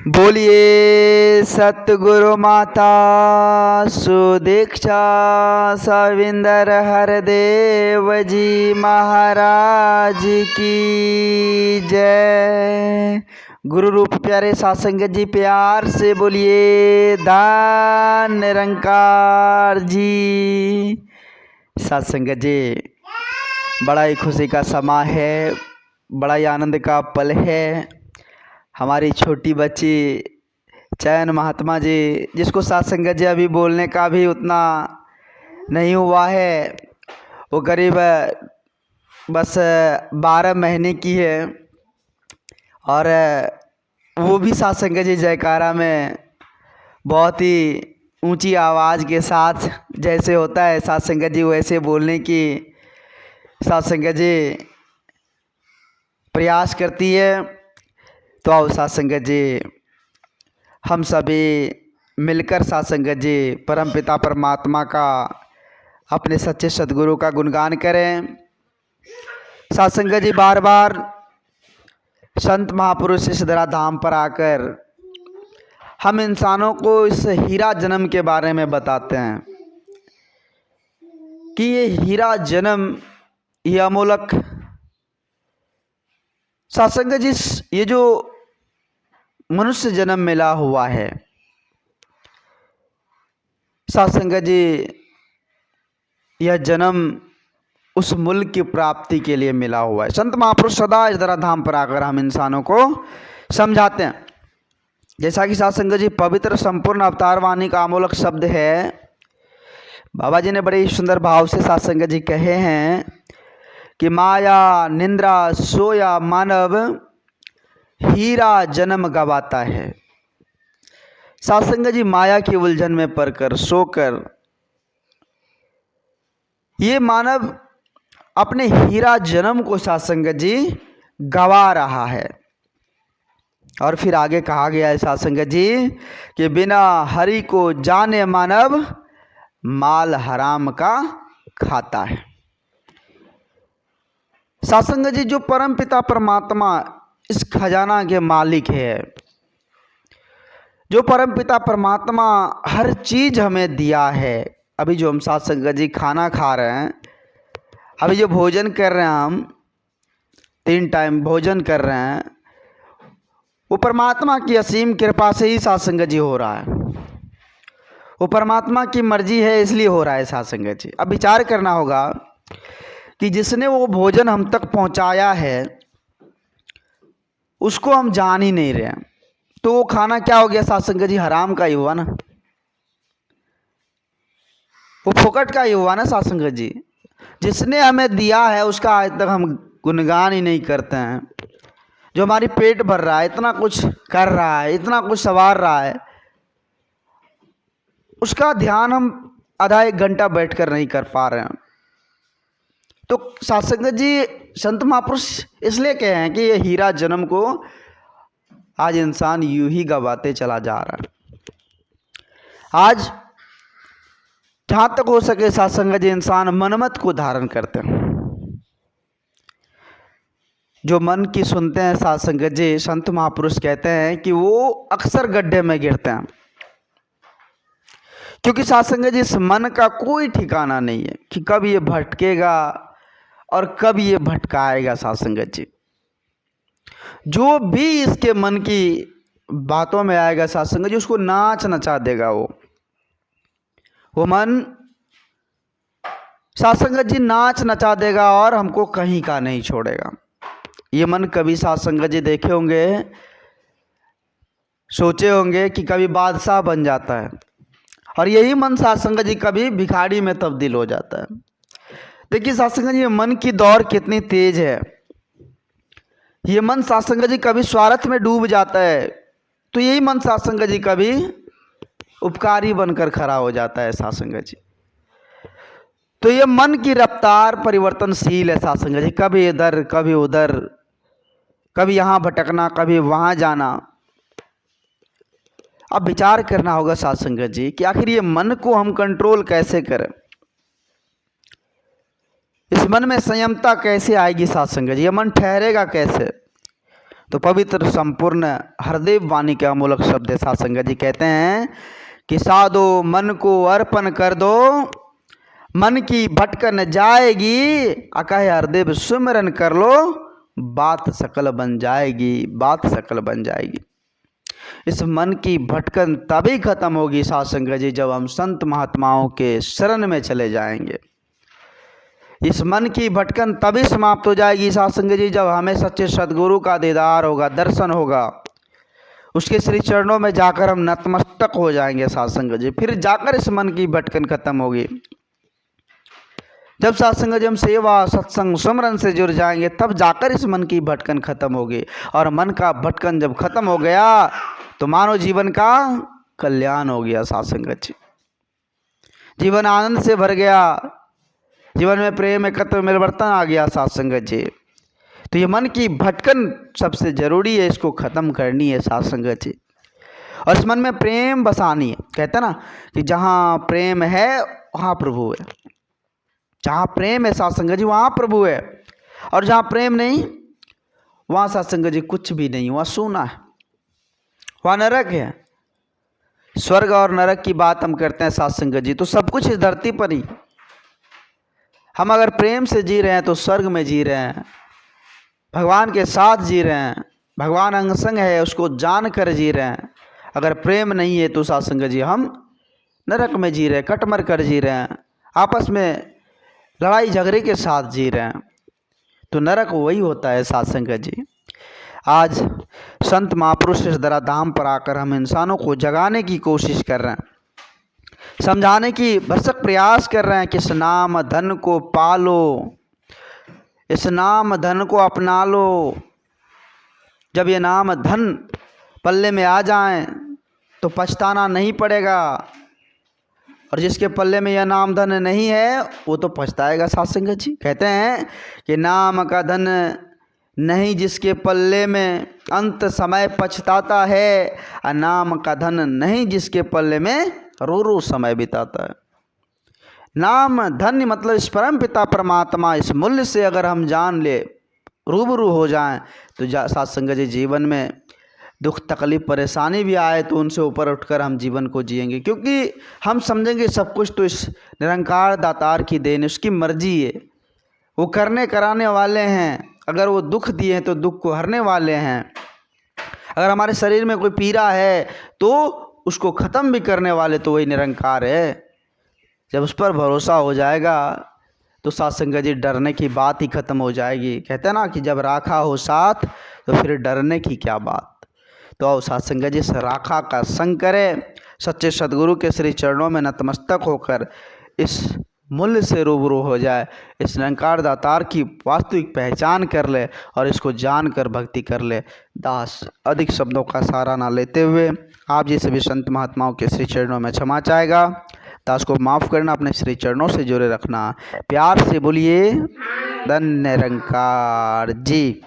बोलिए सतगुरु माता सुदीक्षा सविंदर हरदेव जी महाराज की जय। गुरु रूप प्यारे सासंगत जी प्यार से बोलिए धन निरंकार जी। सासंगत जी बड़ा ही खुशी का समा है, बड़ा ही आनंद का पल है। हमारी छोटी बच्ची चयन महात्मा जी, जिसको सत्संगत जी अभी बोलने का भी उतना नहीं हुआ है, वो करीब बस 12 महीने की है और वो भी सत्संगत जी जयकारा में बहुत ही ऊंची आवाज़ के साथ जैसे होता है सत्संगत जी वैसे बोलने की सत्संगत जी प्रयास करती है। तो आओ सत्संगत जी हम सभी मिलकर सत्संगत जी परम पिता परमात्मा का अपने सच्चे सद्गुरु का गुणगान करें। सत्संगत जी बार बार संत महापुरुष इस धरा धाम पर आकर हम इंसानों को इस हीरा जन्म के बारे में बताते हैं कि ये हीरा जन्म ये अमोलक। सत्संगत जी ये जो मनुष्य जन्म मिला हुआ है, सत्संगत जी यह जन्म उस मूल्य की प्राप्ति के लिए मिला हुआ है। संत महापुरुष सदा इस धरा धाम पर आकर हम इंसानों को समझाते हैं। जैसा कि सत्संगत जी पवित्र संपूर्ण अवतार वाणी का अमोलक शब्द है, बाबा जी ने बड़े ही सुंदर भाव से सत्संगत जी कहे हैं कि माया निंद्रा सोया मानव हीरा जन्म गवाता है। सत्संगत जी माया की उलझन में पड़कर सोकर ये मानव अपने हीरा जन्म को सत्संगत जी गवा रहा है। और फिर आगे कहा गया है सत्संगत जी कि बिना हरि को जाने मानव माल हराम का खाता है। सत्संगत जी जो परम पिता परमात्मा इस खजाना के मालिक है, जो परम पिता परमात्मा हर चीज़ हमें दिया है। अभी जो हम सत्संगत जी खाना खा रहे हैं, अभी जो भोजन कर रहे हैं, हम 3 टाइम भोजन कर रहे हैं, वो परमात्मा की असीम कृपा से ही सत्संगत जी हो रहा है। वो परमात्मा की मर्जी है इसलिए हो रहा है सत्संगत जी। अब विचार करना होगा कि जिसने वो भोजन हम तक पहुंचाया है उसको हम जान ही नहीं रहे, तो वो खाना क्या हो गया सत्संगत जी? हराम का ही हुआ ना, वो फोकट का ही हुआ ना सत्संगत जी। जिसने हमें दिया है उसका आज तक हम गुणगान ही नहीं करते हैं। जो हमारी पेट भर रहा है, इतना कुछ कर रहा है, इतना कुछ संवार रहा है, उसका ध्यान हम आधा 1 घंटा बैठकर नहीं कर पा रहे हैं। तो सत्संगत जी संत महापुरुष इसलिए कहे हैं कि ये हीरा जन्म को आज इंसान यूं ही गवाते चला जा रहा है। आज जहाँ तक हो सके सत्संगत जी इंसान मनमत को धारण करते हैं। जो मन की सुनते हैं सत्संगत जी, संत महापुरुष कहते हैं कि वो अक्सर गड्ढे में गिरते हैं, क्योंकि सत्संगत जी इस मन का कोई ठिकाना नहीं है कि कब ये भटकेगा और कब ये भटकाएगा। सत्संगत जी जो भी इसके मन की बातों में आएगा सत्संगत जी उसको नाच नचा देगा। वो मन सत्संगत जी नाच नचा देगा और हमको कहीं का नहीं छोड़ेगा। ये मन कभी सत्संगत जी देखे होंगे, सोचे होंगे कि कभी बादशाह बन जाता है, और यही मन सत्संगत जी कभी भिखारी में तब्दील हो जाता है। देखिए सत्संगत जी मन की दौड़ कितनी तेज है। ये मन सत्संगत जी कभी स्वार्थ में डूब जाता है, तो यही मन सत्संगत जी कभी उपकारी बनकर खड़ा हो जाता है सत्संगत जी। तो ये मन की रफ्तार परिवर्तनशील है सत्संगत जी, कभी इधर कभी उधर, कभी यहाँ भटकना कभी वहाँ जाना। अब विचार करना होगा सत्संगत जी कि आखिर ये मन को हम कंट्रोल कैसे करें, इस मन में संयमता कैसे आएगी सत्संगत जी, ये मन ठहरेगा कैसे? तो पवित्र संपूर्ण हरदेव वाणी के अमूलक शब्द है। साथ संगत जी कहते हैं कि साधो मन को अर्पण कर दो, मन की भटकन जाएगी, अकहे हरदेव सुमिरन कर लो, बात सकल बन जाएगी, बात सकल बन जाएगी। इस मन की भटकन तभी खत्म होगी साथ संगत जी जब हम संत महात्माओं के शरण में चले जाएंगे। इस मन की भटकन तभी समाप्त हो जाएगी साथ संगत जी जब हमें सच्चे सदगुरु का दीदार होगा, दर्शन होगा, उसके श्री चरणों में जाकर हम नतमस्तक हो जाएंगे साथ संगत जी। फिर जाकर इस मन की भटकन खत्म होगी। जब साथ संगत जी हम सेवा सत्संग सुमरन से जुड़ जाएंगे तब जाकर इस मन की भटकन खत्म होगी। और मन का भटकन जब खत्म हो गया तो मानव जीवन का कल्याण हो गया साथ संगत जी। जीवन आनंद से भर गया, जीवन में प्रेम एकत्व मिलवर्तन आ गया साथ संगत जी। तो ये मन की भटकन सबसे जरूरी है, इसको खत्म करनी है साथ संगत जी। और इस मन में प्रेम बसानी है। कहते हैं ना कि जहाँ प्रेम है वहाँ प्रभु है। जहाँ प्रेम है साथ संगत जी वहाँ प्रभु है, और जहाँ प्रेम नहीं वहाँ साथ संगत जी कुछ भी नहीं, वहाँ सूना है, वहाँ नरक है। स्वर्ग और नरक की बात हम करते हैं साथ संगत जी, तो सब कुछ इस धरती पर ही। हम अगर प्रेम से जी रहे हैं तो स्वर्ग में जी रहे हैं, भगवान के साथ जी रहे हैं, भगवान अंग संग है उसको जान कर जी रहे हैं। अगर प्रेम नहीं है तो साथ संगत जी हम नरक में जी रहे हैं, कटमर कर जी रहे हैं, आपस में लड़ाई झगड़े के साथ जी रहे हैं। तो नरक वही होता है साथ संगत जी। आज संत महापुरुष इस धराधाम पर आकर हम इंसानों को जगाने की कोशिश कर रहे हैं, समझाने की भरसक प्रयास कर रहे हैं कि इस नाम धन को पालो, इस नाम धन को अपना लो। जब ये नाम धन पल्ले में आ जाएं तो पछताना नहीं पड़ेगा, और जिसके पल्ले में यह नाम धन नहीं है वो तो पछताएगा साथ संगत जी। कहते हैं कि नाम का धन नहीं जिसके पल्ले में अंत समय पछताता है, और नाम का धन नहीं जिसके पल्ले में रो रो समय बिताता है। नाम धन्य मतलब इस परम पिता परमात्मा, इस मूल्य से अगर हम जान ले, रूबरू हो जाएं तो साथ संगत जी जीवन में दुख तकलीफ परेशानी भी आए तो उनसे ऊपर उठकर हम जीवन को जिएंगे, क्योंकि हम समझेंगे सब कुछ तो इस निरंकार दातार की देन, उसकी मर्जी है, वो करने कराने वाले हैं। अगर वो दुख दिए हैं तो दुख को हरने वाले हैं। अगर हमारे शरीर में कोई पीड़ा है तो उसको ख़त्म भी करने वाले तो वही निरंकार है। जब उस पर भरोसा हो जाएगा तो साथ संगत जी डरने की बात ही ख़त्म हो जाएगी। कहते हैं ना कि जब राखा हो साथ तो फिर डरने की क्या बात। तो आओ साथ संगत जी राखा का संग करें, सच्चे सदगुरु के श्री चरणों में नतमस्तक होकर इस मूल्य से रूबरू हो जाए, इस निरंकार दातार की वास्तविक पहचान कर ले और इसको जान कर भक्ति कर ले। दास अधिक शब्दों का सहारा ना लेते हुए आप जी सभी संत महात्माओं के श्री चरणों में क्षमा चाहेगा। दास को माफ़ करना, अपने श्री चरणों से जुड़े रखना। प्यार से बोलिए धन्य निरंकार जी।